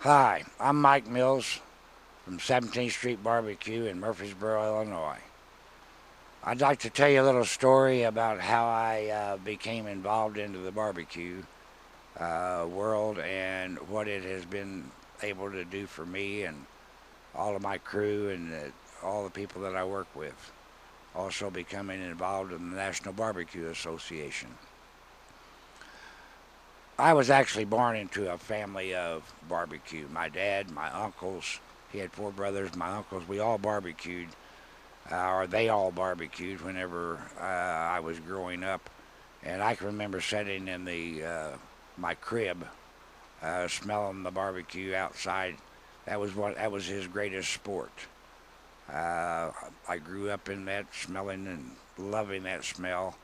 Hi, I'm Mike Mills from 17th Street Barbecue in Murfreesboro, Illinois. I'd like to tell you a little story about how I became involved into the barbecue world and what it has been able to do for me and all of my crew and all the people that I work with. Also becoming involved in the National Barbecue Association. I was actually born into a family of barbecue. My dad, my uncles, he had four brothers, my uncles, we all barbecued, or they all barbecued whenever I was growing up. And I can remember sitting in my crib, smelling the barbecue outside. That was his greatest sport. I grew up in that, smelling and loving that smell.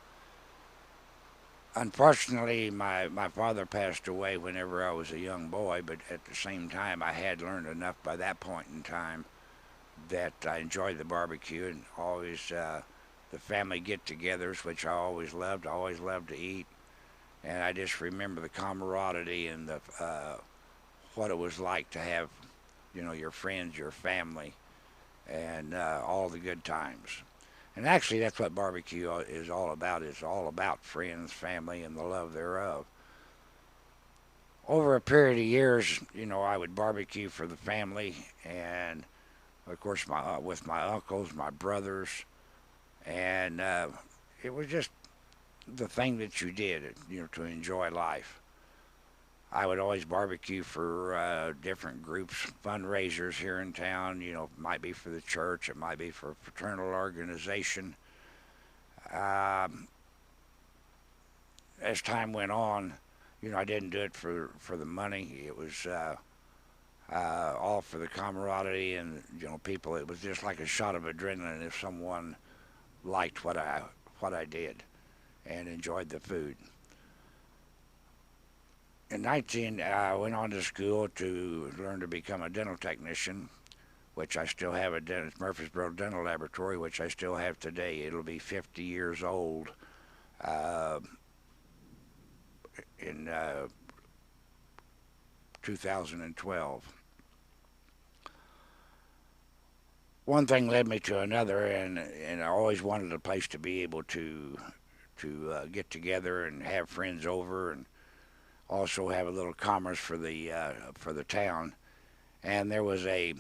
Unfortunately, my father passed away whenever I was a young boy, but at the same time, I had learned enough by that point in time that I enjoyed the barbecue and always the family get-togethers, which I always loved. I always loved to eat, and I just remember the camaraderie and the what it was like to have, your friends, your family, and all the good times. And actually, that's what barbecue is all about. It's all about friends, family, and the love thereof. Over a period of years, I would barbecue for the family, and of course, with my uncles, my brothers, and it was just the thing that you did, to enjoy life. I would always barbecue for different groups, fundraisers here in town. It might be for the church, it might be for a fraternal organization. Um, as time went on, I didn't do it for the money. It was all for the camaraderie and people. It was just like a shot of adrenaline if someone liked what I did and enjoyed the food. In 19, I went on to school to learn to become a dental technician, which I still have at Murfreesboro Dental Laboratory, which I still have today. It'll be 50 years old uh, in 2012. One thing led me to another, and I always wanted a place to be able to get together and have friends over, and also have a little commerce for the town. And there was a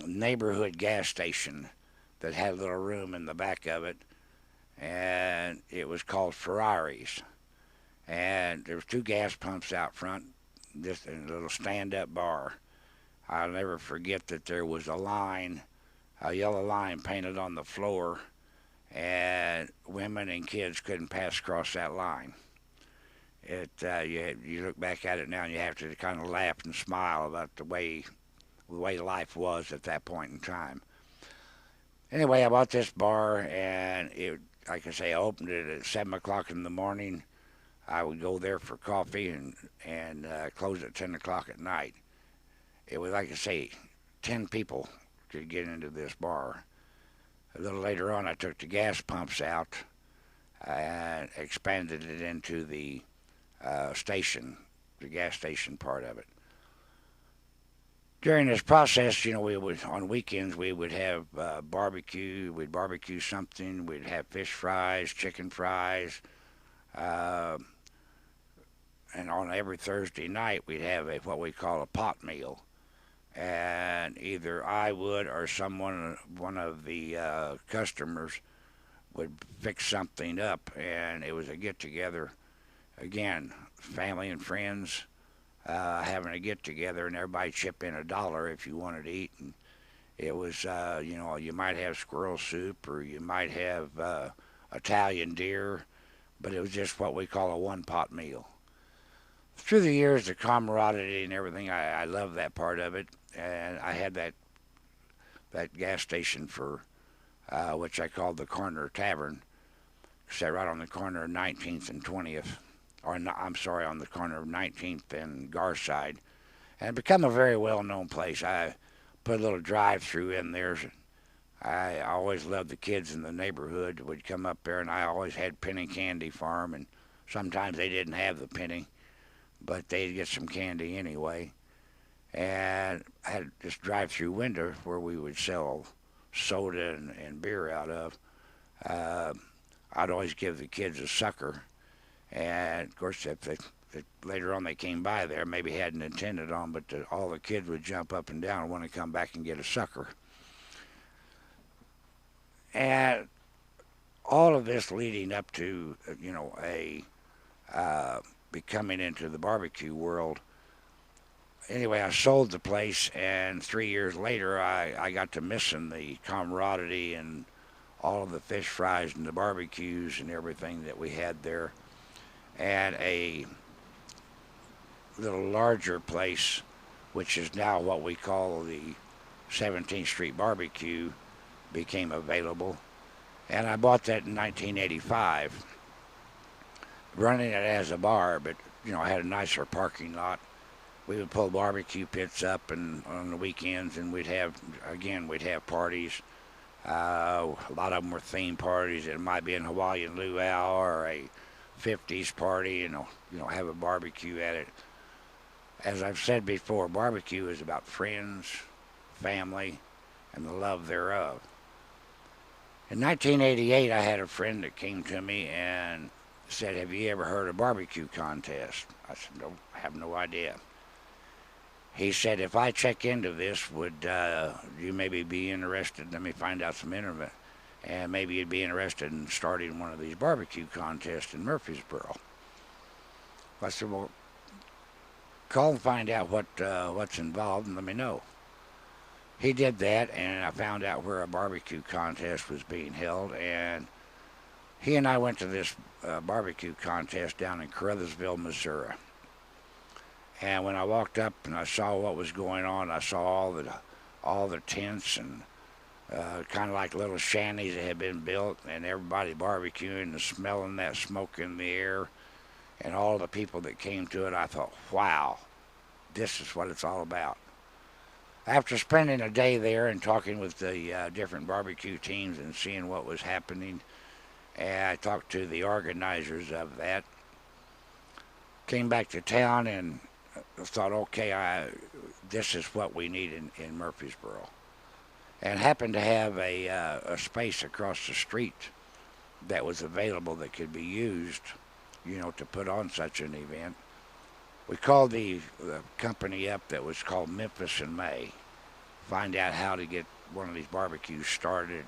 neighborhood gas station that had a little room in the back of it, and it was called Ferraris. And there was two gas pumps out front, just a little stand-up bar. I'll never forget that there was a yellow line painted on the floor, and women and kids couldn't pass across that line. You look back at it now and you have to kind of laugh and smile about the way life was at that point in time. Anyway, I bought this bar, and like I say, I opened it at 7 o'clock in the morning. I would go there for coffee and close at 10 o'clock at night. It was, like I say, 10 people could get into this bar. A little later on, I took the gas pumps out and expanded it into the station, the gas station part of it. During this process, we would on weekends we would have barbecue. We'd barbecue something. We'd have fish fries, chicken fries, uh, and on every Thursday night we'd have what we call a pot meal. And either I would or one of the customers would fix something up, and it was a get together. Again, family and friends having a get together, and everybody chip in $1 if you wanted to eat. And it was, you might have squirrel soup or you might have Italian deer, but it was just what we call a one pot meal. Through the years, the camaraderie and everything, I love that part of it. And I had that gas station for which I called the Corner Tavern, sat right on the corner of 19th and 20th, or no, I'm sorry, on the corner of 19th and Garside, and it become a very well-known place. I put a little drive-through in there. I always loved the kids in the neighborhood would come up there, and I always had penny candy for them, and sometimes they didn't have the penny, but they'd get some candy anyway. and had this drive-through window where we would sell soda and beer out of. Uh, I'd always give the kids a sucker, and of course, if later on they came by there, maybe hadn't intended on, but all the kids would jump up and down and want to come back and get a sucker. And all of this leading up to, a becoming into the barbecue world. Anyway, I sold the place, and 3 years later, I got to missing the camaraderie and all of the fish fries and the barbecues and everything that we had there. And a little larger place, which is now what we call the 17th Street Barbecue, became available. And I bought that in 1985, running it as a bar, but I had a nicer parking lot. We would pull barbecue pits up and on the weekends, and we'd have parties. A lot of them were theme parties. It might be a Hawaiian luau or a 50s party, have a barbecue at it. As I've said before, barbecue is about friends, family, and the love thereof. In 1988, I had a friend that came to me and said, "Have you ever heard of barbecue contest?" I said, "No, I have no idea." He said, "If I check into this, would you maybe be interested? Let me find out some information, and maybe you'd be interested in starting one of these barbecue contests in Murfreesboro." I said, "Well, call and find out what's involved and let me know." He did that, and I found out where a barbecue contest was being held, and he and I went to this barbecue contest down in Caruthersville, Missouri. And when I walked up and I saw what was going on, I saw all the tents and kind of like little shanties that had been built, and everybody barbecuing and smelling that smoke in the air, and all the people that came to it. I thought, wow, this is what it's all about. After spending a day there and talking with the different barbecue teams and seeing what was happening, and I talked to the organizers of that, came back to town and thought, okay, this is what we need in Murfreesboro. And happened to have a space across the street that was available that could be used, to put on such an event. We called the company up that was called Memphis in May, find out how to get one of these barbecues started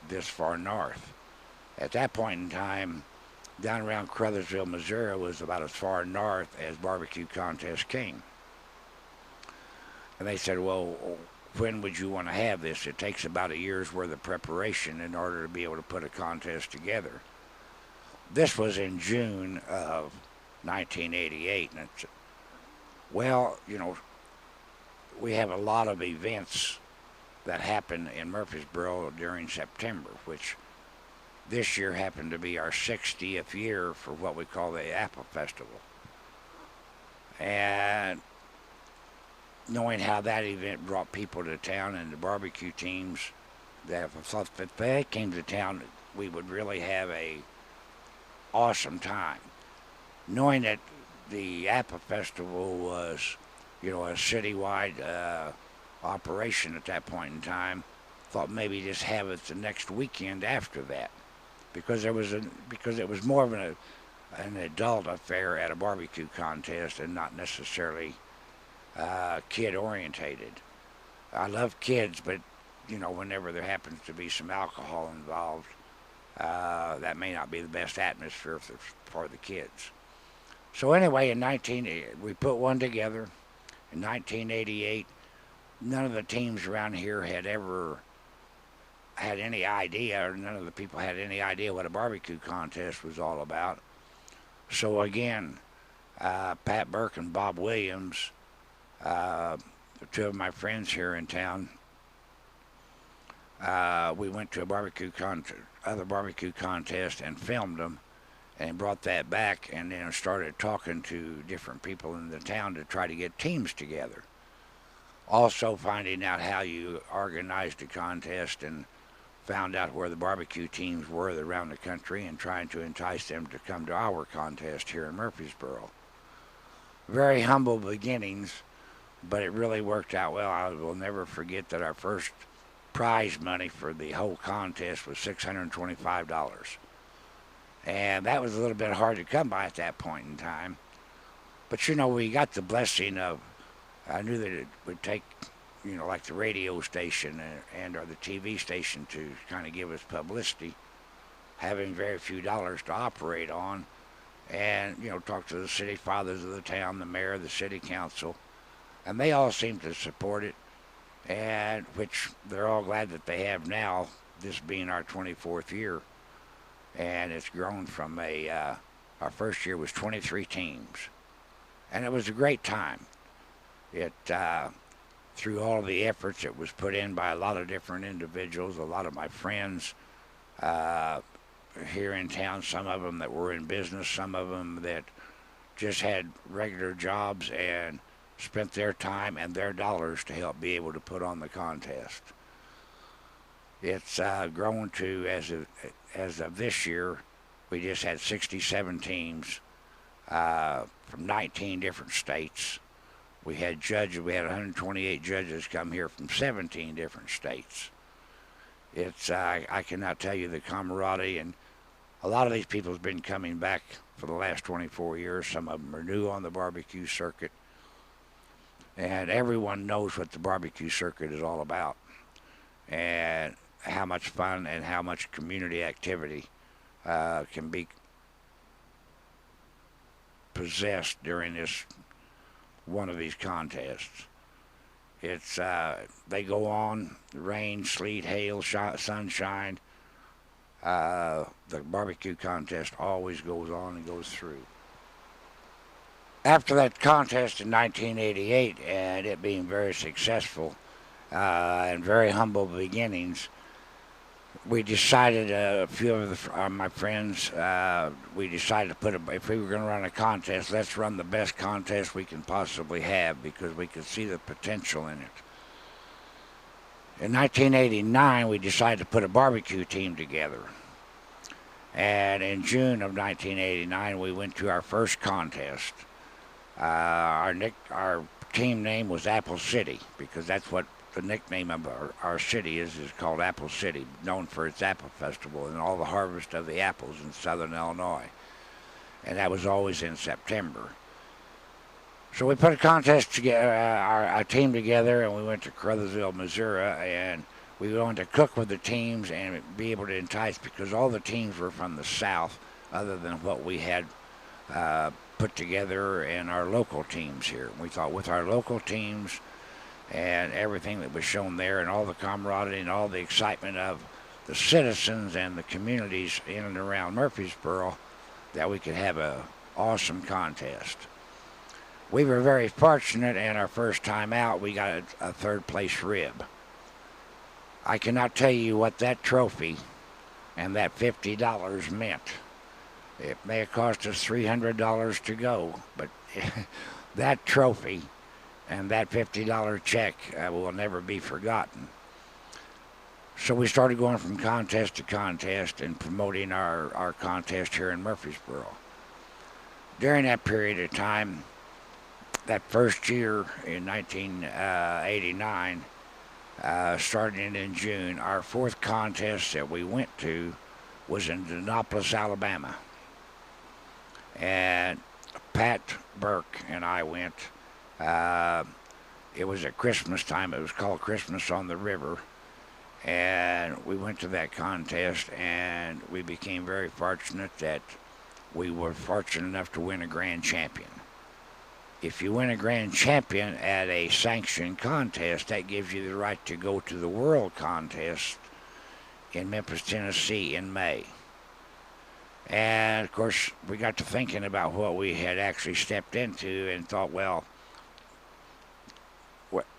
this far north. At that point in time, down around Caruthersville, Missouri was about as far north as barbecue contests came. And they said, "Well, when would you want to have this?" It takes about a year's worth of preparation in order to be able to put a contest together. This was in June of 1988, and it's, well, we have a lot of events that happen in Murfreesboro during September, which this year happened to be our 60th year for what we call the Apple Festival. And knowing how that event brought people to town and the barbecue teams, that if they came to town, we would really have a awesome time. Knowing that the Apple Festival was, a citywide operation at that point in time, thought maybe just have it the next weekend after that, because it was more of an adult affair at a barbecue contest and not necessarily kid orientated. I love kids, but whenever there happens to be some alcohol involved, that may not be the best atmosphere for the kids. So anyway, we put one together in 1988. None of the teams around here had ever had any idea, or none of the people had any idea what a barbecue contest was all about. So again, Pat Burke and Bob Williams, two of my friends here in town, we went to other barbecue contest and filmed them and brought that back, and then started talking to different people in the town to try to get teams together. Also finding out how you organized a contest, and found out where the barbecue teams were around the country and trying to entice them to come to our contest here in Murfreesboro. Very humble beginnings, but it really worked out well. I will never forget that our first prize money for the whole contest was $625. And that was a little bit hard to come by at that point in time. But we got the blessing of, I knew that it would take, like the radio station or the TV station to kind of give us publicity, having very few dollars to operate on, and, talk to the city fathers of the town, the mayor, the city council, and they all seemed to support it, and which they're all glad that they have now, this being our 24th year. And it's grown from our first year was 23 teams. And it was a great time. It, through all of the efforts that was put in by a lot of different individuals, a lot of my friends here in town, some of them that were in business, some of them that just had regular jobs and spent their time and their dollars to help be able to put on the contest. It's grown to, as of this year, we just had 67 teams from 19 different states. We had 128 judges come here from 17 different states. It's I cannot tell you the camaraderie, and a lot of these people have been coming back for the last 24 years. Some of them are new on the barbecue circuit, and everyone knows what the barbecue circuit is all about, and how much fun and how much community activity can be possessed during one of these contests. It's they go on, rain, sleet, hail, sunshine. The barbecue contest always goes on and goes through. After that contest in 1988, and it being very successful and very humble beginnings, we decided, a few of my friends, we decided to if we were going to run a contest, let's run the best contest we can possibly have, because we could see the potential in it. In 1989, we decided to put a barbecue team together. And in June of 1989, we went to our first contest. Our team name was Apple City, because that's what the nickname of our city is called Apple City, known for its apple festival and all the harvest of the apples in southern Illinois. And that was always in September. So we put a contest together, our team together, and we went to Caruthersville, Missouri, and we wanted to cook with the teams and be able to entice, because all the teams were from the South, other than what we had put together in our local teams here. We thought with our local teams and everything that was shown there, and all the camaraderie and all the excitement of the citizens and the communities in and around Murfreesboro, that we could have an awesome contest. We were very fortunate, and our first time out, we got a third place rib. I cannot tell you what that trophy and that $50 meant. It may have cost us $300 to go, but that trophy and that $50 check will never be forgotten. So we started going from contest to contest and promoting our contest here in Murfreesboro. During that period of time, that first year in 1989, starting in June, our fourth contest that we went to was in Denapolis, Alabama. And Pat Burke and I went. It was at Christmas time. It was called Christmas on the River. And we went to that contest, and we became very fortunate that we were fortunate enough to win a grand champion. If you win a grand champion at a sanctioned contest, that gives you the right to go to the world contest in Memphis, Tennessee in May. And, of course, we got to thinking about what we had actually stepped into and thought, well,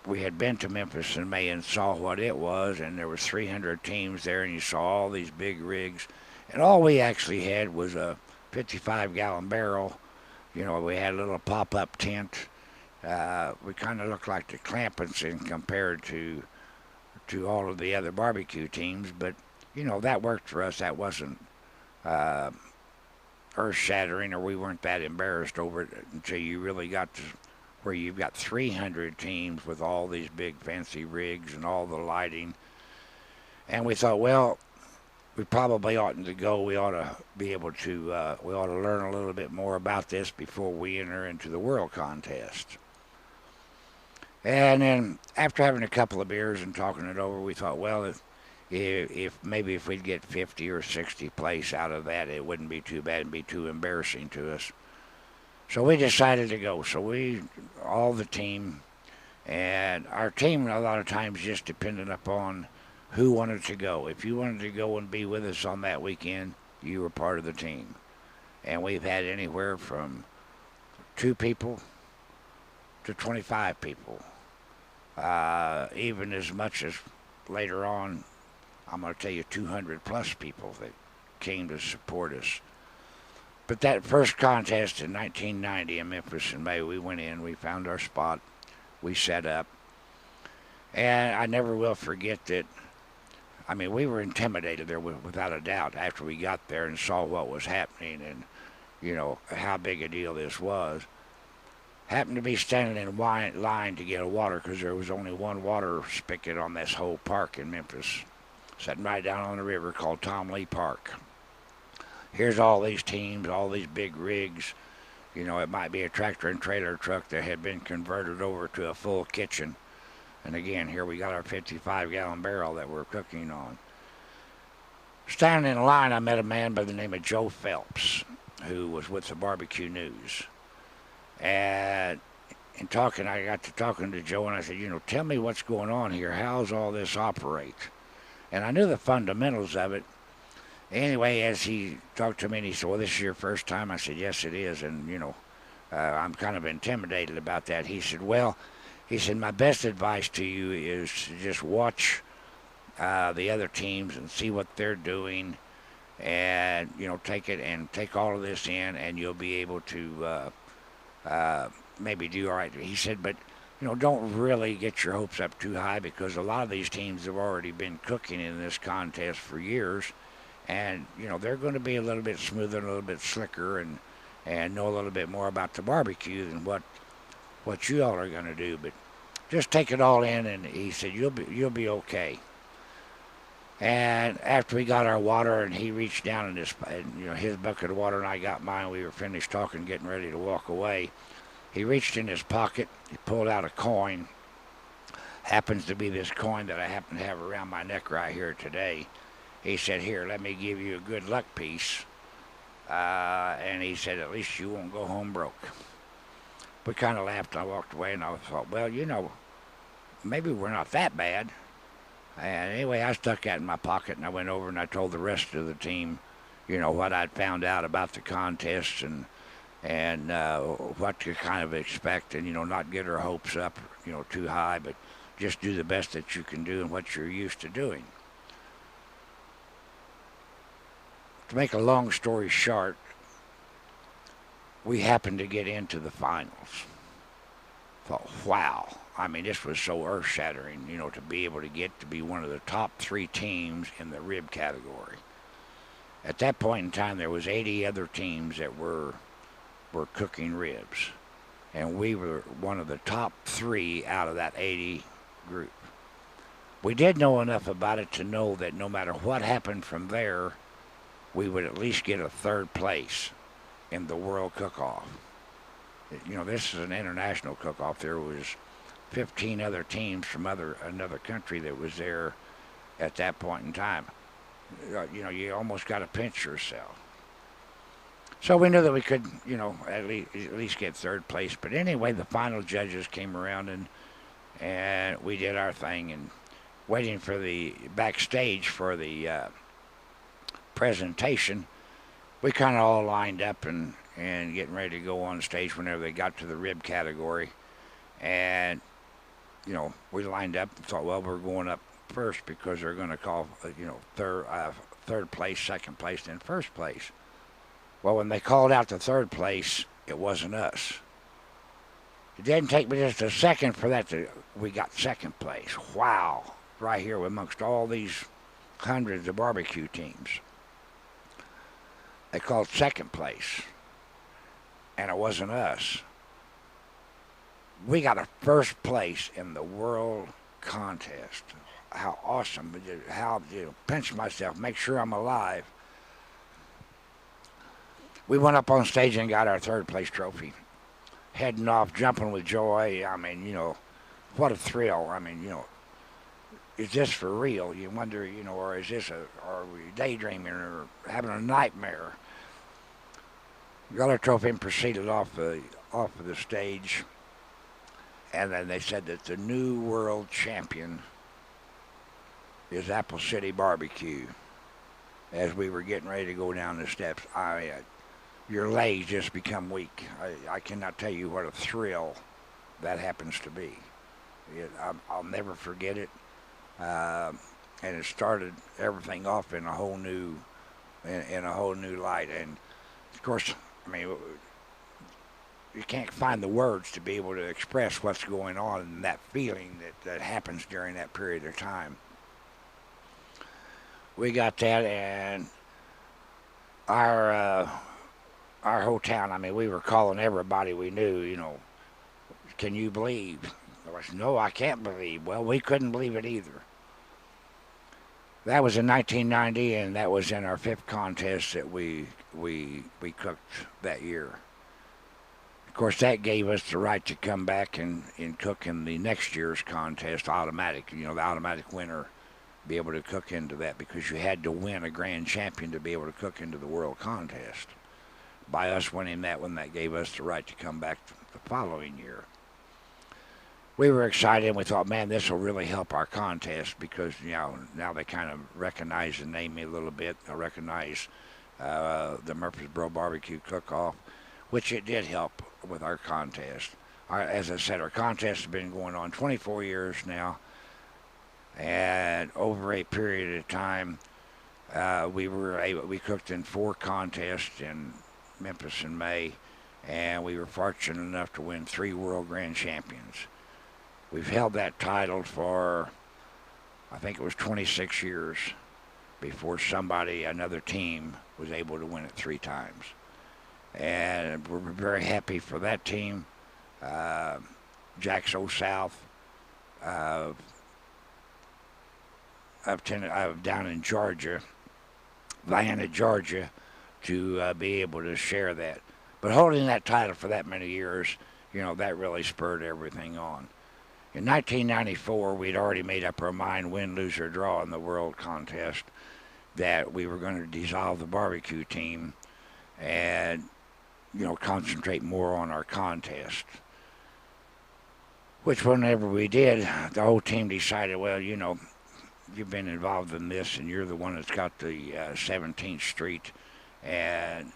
we had been to Memphis in May and saw what it was, and there was 300 teams there, and you saw all these big rigs. And all we actually had was a 55-gallon barrel. You know, we had a little pop-up tent. We kind of looked like the Clampetts compared to all of the other barbecue teams, but, you know, that worked for us. That wasn't earth-shattering, or we weren't that embarrassed over it until you really got to where you've got 300 teams with all these big fancy rigs and all the lighting. And we thought, well, we probably oughtn't to go. We ought to be able to, we ought to learn a little bit more about this before we enter into the world contest. And then after having a couple of beers and talking it over, we thought, well, if maybe if we'd get 50 or 60 place out of that, it wouldn't be too bad and be too embarrassing to us. So we decided to go. So all the team, and our team a lot of times just depended upon who wanted to go. If you wanted to go and be with us on that weekend, you were part of the team. And we've had anywhere from 2 people to 25 people. Even as much as later on, I'm going to tell you 200 plus people that came to support us. But that first contest in 1990 in Memphis in May, we went in, we found our spot, we set up. And I never will forget that. I mean, we were intimidated there without a doubt after we got there and saw what was happening and, how big a deal this was. Happened to be standing in line to get a water because there was only one water spigot on this whole park in Memphis, sitting right down on the river called Tom Lee Park. Here's all these teams, all these big rigs. It might be a tractor and trailer truck that had been converted over to a full kitchen. And again, here we got our 55-gallon barrel that we're cooking on. Standing in line, I met a man by the name of Joe Phelps, who was with the Barbecue News. And in talking, I got to talking to Joe, and I said, tell me what's going on here. How's all this operate? And I knew the fundamentals of it. Anyway, as he talked to me, and he said, well, this is your first time? I said, yes, it is. And, I'm kind of intimidated about that. He said, my best advice to you is to just watch the other teams and see what they're doing and, take all of this in, and you'll be able to maybe do all right. He said, but, don't really get your hopes up too high because a lot of these teams have already been cooking in this contest for years. And, they're going to be a little bit smoother and a little bit slicker and know a little bit more about the barbecue than what you all are going to do. But just take it all in, and he said, you'll be okay. And after we got our water and he reached down in his bucket of water and I got mine, we were finished talking, getting ready to walk away. He reached in his pocket, he pulled out a coin. Happens to be this coin that I happen to have around my neck right here today. He said, here, let me give you a good luck piece. And he said, at least you won't go home broke. We kind of laughed and I walked away and I thought, well, maybe we're not that bad. And anyway, I stuck that in my pocket and I went over and I told the rest of the team, what I'd found out about the contest and what to kind of expect and, not get our hopes up, too high, but just do the best that you can do and what you're used to doing. To make a long story short, we happened to get into the finals. Thought, wow. I mean, this was so earth-shattering, to be able to get to be one of the top 3 teams in the rib category. At that point in time, there was 80 other teams that were cooking ribs. And we were one of the top 3 out of that 80 group. We did know enough about it to know that no matter what happened from there, we would at least get a 3rd place in the World Cook-Off. This is an international cook-off. There was 15 other teams from another country that was there at that point in time. You almost got to pinch yourself. So we knew that we could, at least get 3rd place. But anyway, the final judges came around and we did our thing and waiting for the backstage for the presentation. We kind of all lined up and getting ready to go on stage whenever they got to the rib category. And, we lined up and thought, well, we're going up first because they're going to call, third place, 2nd place, and 1st place. Well, when they called out the 3rd place, it wasn't us. It didn't take me just a second for that we got 2nd place. Wow. Right here amongst all these hundreds of barbecue teams. They called 2nd place, and it wasn't us. We got a first place in the world contest. How awesome! How pinch myself, make sure I'm alive. We went up on stage and got our third place trophy. Heading off, jumping with joy. I mean, what a thrill. I mean, is this for real? You wonder, or is this are we daydreaming or having a nightmare? Got our trophy and proceeded off of the stage, and then they said that the new world champion is Apple City Barbecue. As we were getting ready to go down the steps, your legs just become weak. I cannot tell you what a thrill that happens to be. I'll never forget it. And it started everything off in a whole new light. And of course, I mean, you can't find the words to be able to express what's going on and that feeling that happens during that period of time. We got that, and our whole town. I mean, we were calling everybody we knew. Can you believe? I said, no, I can't believe. Well, we couldn't believe it either. That was in 1990, and that was in our fifth contest that we cooked that year. Of course, that gave us the right to come back and cook in the next year's contest, automatic. The automatic winner be able to cook into that, because you had to win a grand champion to be able to cook into the world contest. By us winning that one, that gave us the right to come back the following year. We were excited, and we thought, man, this will really help our contest, because now they kind of recognize the name a little bit. They recognize the Murfreesboro Barbecue Cook-Off, which it did help with our contest. As I said, our contest has been going on 24 years now, and over a period of time, we cooked in 4 contests in Memphis in May, and we were fortunate enough to win 3 World Grand Champions. We've held that title for, I think it was 26 years before another team, was able to win it 3 times. And we're very happy for that team. Jack's Old South down in Georgia, Vienna, Georgia, to be able to share that. But holding that title for that many years, that really spurred everything on. In 1994, we'd already made up our mind, win, lose, or draw in the world contest, that we were going to dissolve the barbecue team and, concentrate more on our contest. Which whenever we did, the whole team decided, well, you've been involved in this, and you're the one that's got the 17th Street. And,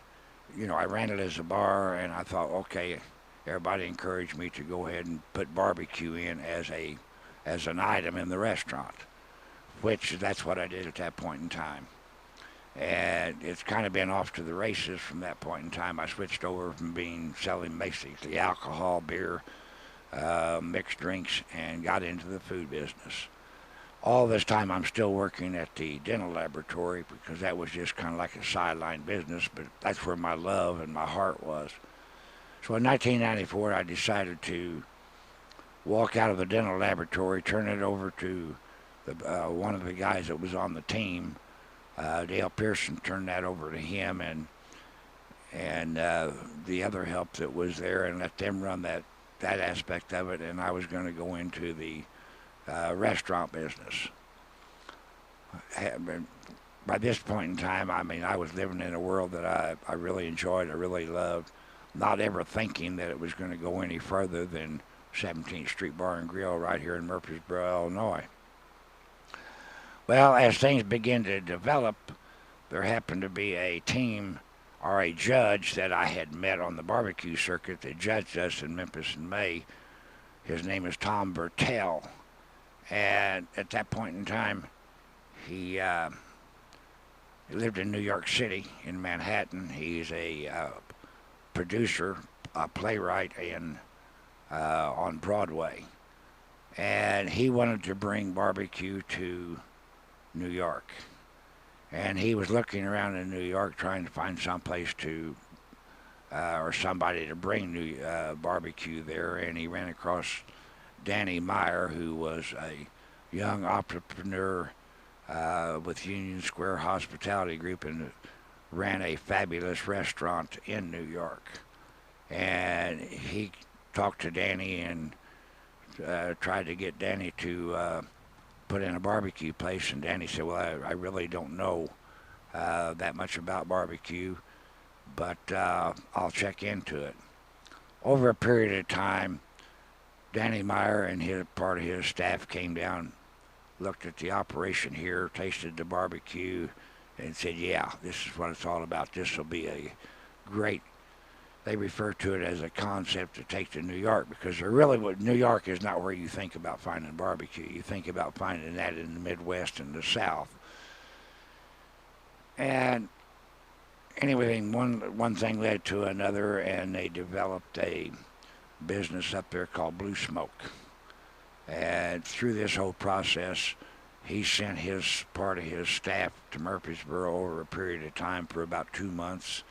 I ran it as a bar, and I thought, okay, everybody encouraged me to go ahead and put barbecue in as an item in the restaurant, which that's what I did at that point in time. And it's kind of been off to the races from that point in time. I switched over from selling basically alcohol, beer, mixed drinks, and got into the food business. All this time I'm still working at the dental laboratory, because that was just kind of like a sideline business, but that's where my love and my heart was. So in 1994, I decided to walk out of the dental laboratory, turn it over to one of the guys that was on the team. Dale Pearson, turned that over to him and the other help that was there, and let them run that aspect of it, and I was going to go into the restaurant business. By this point in time, I was living in a world that I really enjoyed, I really loved, not ever thinking that it was going to go any further than 17th Street Bar and Grill right here in Murfreesboro, Illinois. Well, as things began to develop, there happened to be a team or a judge that I had met on the barbecue circuit that judged us in Memphis in May. His name is Tom Bertel. And at that point in time, he lived in New York City, in Manhattan. He's a producer, a playwright on Broadway. And he wanted to bring barbecue to New York. And he was looking around in New York trying to find some place to or somebody to bring new barbecue there, and he ran across Danny Meyer, who was a young entrepreneur with Union Square Hospitality Group and ran a fabulous restaurant in New York. And he talked to Danny and tried to get Danny to put in a barbecue place. And Danny said, "Well, I really don't know that much about barbecue, but I'll check into it." Over a period of time, Danny Meyer and part of his staff came down, looked at the operation here, tasted the barbecue, and said, "Yeah, this is what it's all about. This will be a great." They refer to it as a concept to take to New York, because New York is not where you think about finding barbecue. You think about finding that in the Midwest and the South. And anyway, one thing led to another, and they developed a business up there called Blue Smoke. And through this whole process, he sent part of his staff to Murfreesboro over a period of time for about 2 months.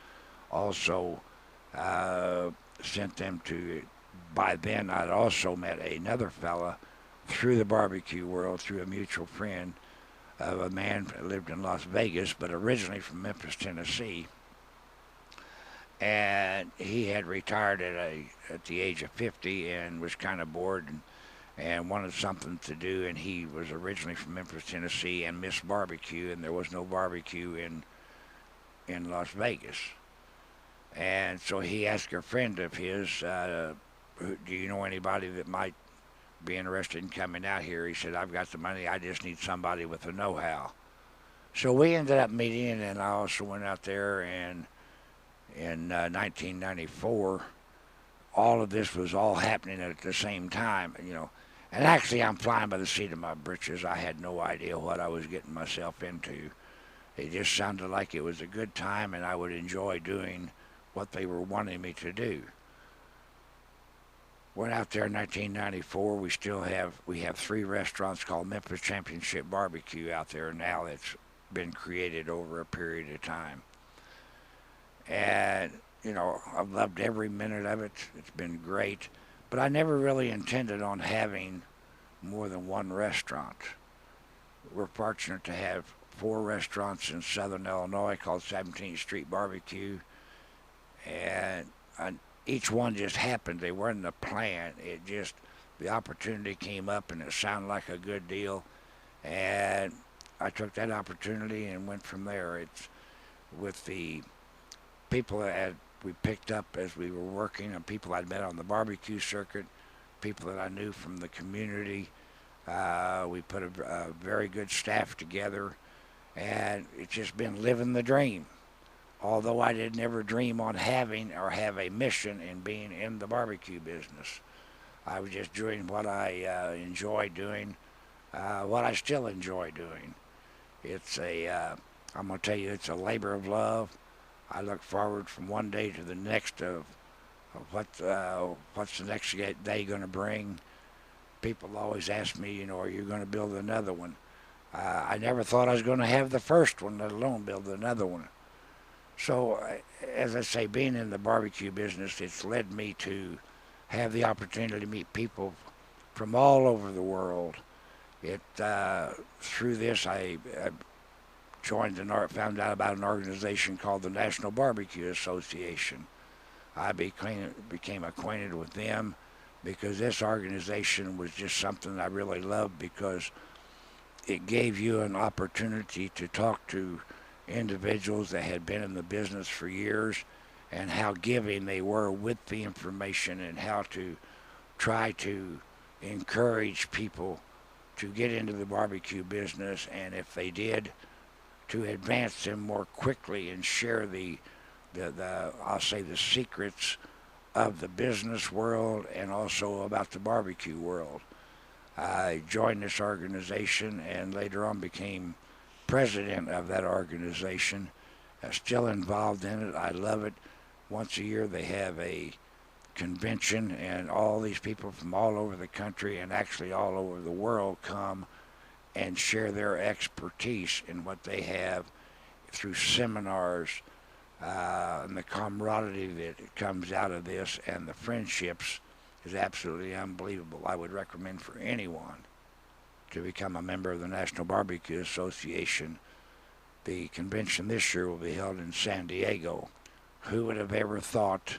Also sent them to, by then I'd also met another fella through the barbecue world, through a mutual friend of a man that lived in Las Vegas, but originally from Memphis, Tennessee. And he had retired at the age of 50 and was kind of bored and wanted something to do. And he was originally from Memphis, Tennessee, and missed barbecue, and there was no barbecue in Las Vegas. And so he asked a friend of his, "Do you know anybody that might be interested in coming out here?" He said, "I've got the money. I just need somebody with the know-how." So we ended up meeting, and I also went out there, and in 1994, all of this was all happening at the same time, And actually, I'm flying by the seat of my britches. I had no idea what I was getting myself into. It just sounded like it was a good time, and I would enjoy doing what they were wanting me to do. Went out there in 1994. We have 3 restaurants called Memphis Championship Barbecue out there now. That's been created over a period of time. And, I've loved every minute of it. It's been great. But I never really intended on having more than one restaurant. We're fortunate to have 4 restaurants in southern Illinois called 17th Street Barbecue. And each one just happened. They weren't a plan. The opportunity came up, and it sounded like a good deal. And I took that opportunity and went from there. It's with the people that we picked up as we were working, and people I'd met on the barbecue circuit, people that I knew from the community. We put a very good staff together, and it's just been living the dream. Although I did never dream on having or have a mission in being in the barbecue business. I was just doing what I enjoy doing, what I still enjoy doing. I'm going to tell you, it's a labor of love. I look forward from one day to the next of what's the next day going to bring. People always ask me, are you going to build another one? I never thought I was going to have the first one, let alone build another one. So, as I say, being in the barbecue business, it's led me to have the opportunity to meet people from all over the world. Through this, I found out about an organization called the National Barbecue Association. I became acquainted with them because this organization was just something I really loved, because it gave you an opportunity to talk to individuals that had been in the business for years, and how giving they were with the information, and how to try to encourage people to get into the barbecue business, and if they did, to advance them more quickly and share the secrets of the business world and also about the barbecue world. I joined this organization and later on became president of that organization. Still involved in it. I love it. Once a year they have a convention, and all these people from all over the country and actually all over the world come and share their expertise in what they have through seminars, and the camaraderie that comes out of this and the friendships is absolutely unbelievable. I would recommend for anyone to become a member of the National Barbecue Association. The convention this year will be held in San Diego. Who would have ever thought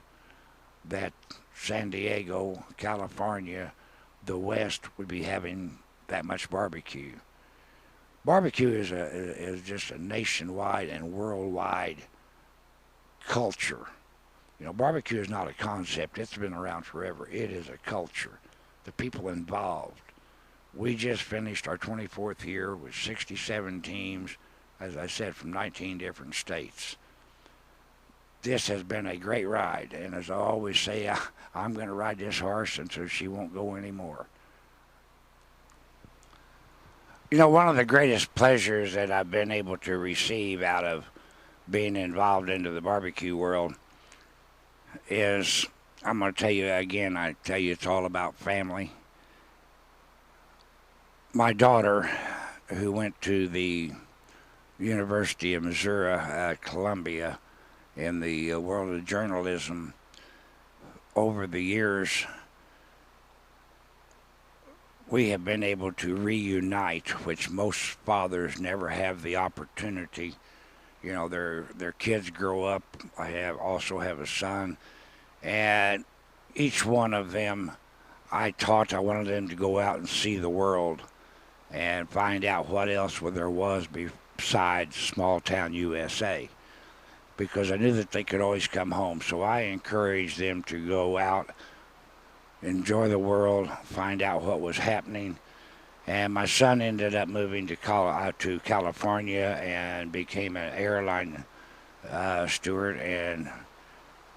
that San Diego, California, the West would be having that much barbecue? Barbecue is just a nationwide and worldwide culture. You know, barbecue is not a concept. It's been around forever. It is a culture. The people involved. We just finished our 24th year with 67 teams, as I said, from 19 different states. This has been a great ride, and as I always say, I'm going to ride this horse until she won't go anymore. You know, one of the greatest pleasures that I've been able to receive out of being involved into the barbecue world is, I'm going to tell you again, I tell you it's all about family. My daughter, who went to the University of Missouri, Columbia, in the world of journalism, over the years, we have been able to reunite, which most fathers never have the opportunity. You know, their kids grow up. I also have a son, and each one of them, I wanted them to go out and see the world and find out what else there was besides small town USA, because I knew that they could always come home. So I encouraged them to go out, enjoy the world, find out what was happening. And my son ended up moving to California and became an airline steward and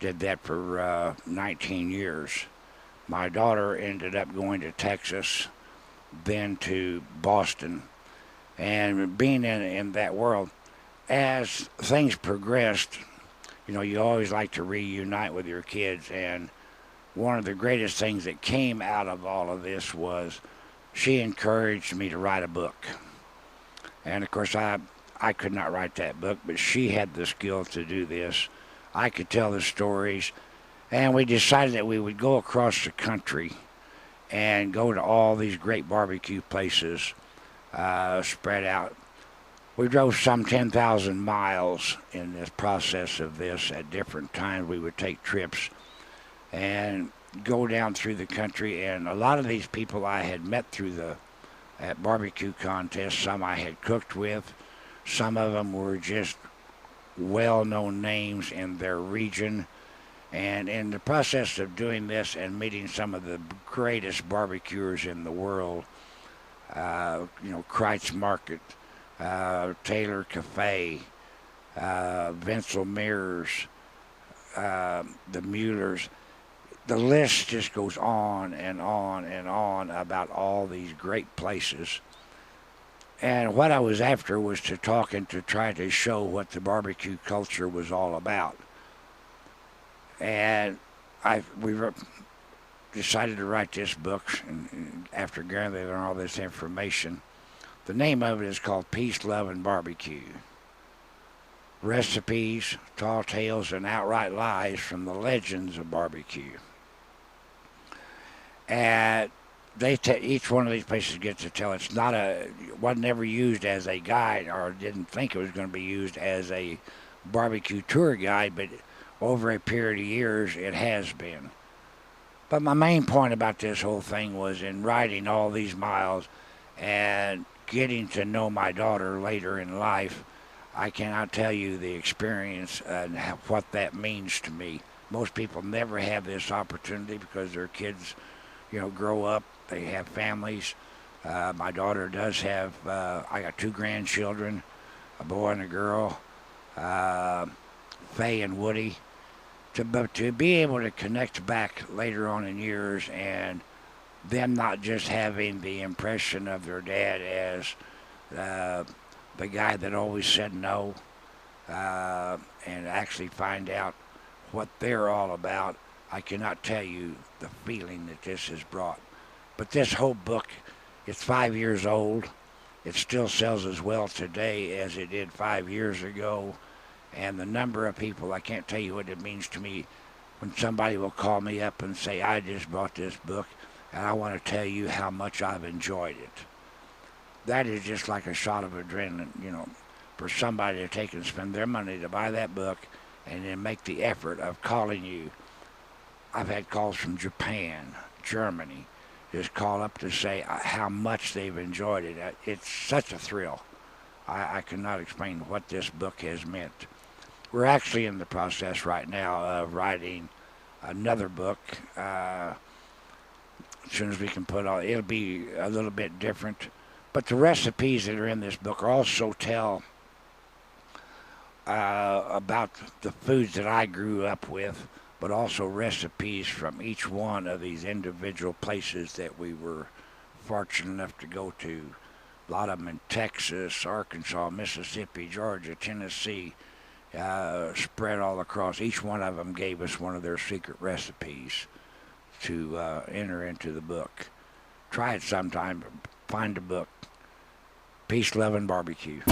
did that for 19 years. My daughter ended up going to Texas, then to Boston, and being in that world. As things progressed, you know, you always like to reunite with your kids, and one of the greatest things that came out of all of this was she encouraged me to write a book. And of course, I could not write that book, but she had the skill to do this. I could tell the stories, and we decided that we would go across the country and go to all these great barbecue places spread out. We drove some 10,000 miles in this process of this. At different times, we would take trips and go down through the country. And a lot of these people I had met at barbecue contests. Some I had cooked with. Some of them were just well-known names in their region. And in the process of doing this and meeting some of the greatest barbecuers in the world, you know, Kreitz Market, Taylor Cafe, Vincel Mears, the Muellers. The list just goes on and on and on about all these great places. And what I was after was to talk and to try to show what the barbecue culture was all about. And we decided to write this book, and after gathering all this information. The name of it is called Peace, Love, and Barbecue. Recipes, tall tales, and outright lies from the legends of barbecue. And each one of these places gets to tell. Wasn't ever used as a guide, or didn't think it was going to be used as a barbecue tour guide, but over a period of years it has been. But my main point about this whole thing was in riding all these miles and getting to know my daughter later in life. I cannot tell you the experience and what that means to me. Most people never have this opportunity because their kids, you know, grow up, they have families. My daughter does have, I got 2 grandchildren, a boy and a girl, Faye and Woody. But to be able to connect back later on in years and them not just having the impression of their dad as the guy that always said no, and actually find out what they're all about, I cannot tell you the feeling that this has brought. But this whole book, it's 5 years old. It still sells as well today as it did 5 years ago. And the number of people, I can't tell you what it means to me when somebody will call me up and say, I just bought this book and I want to tell you how much I've enjoyed it. That is just like a shot of adrenaline, for somebody to take and spend their money to buy that book and then make the effort of calling you. I've had calls from Japan, Germany, just call up to say how much they've enjoyed it. It's such a thrill. I cannot explain what this book has meant. We're actually in the process right now of writing another book. As soon as we can put on, it'll be a little bit different. But the recipes that are in this book also tell about the foods that I grew up with, but also recipes from each one of these individual places that we were fortunate enough to go to. A lot of them in Texas, Arkansas, Mississippi, Georgia, Tennessee, spread all across. Each one of them gave us one of their secret recipes to enter into the book. Try it sometime. Find a book. Peace, love, and barbecue.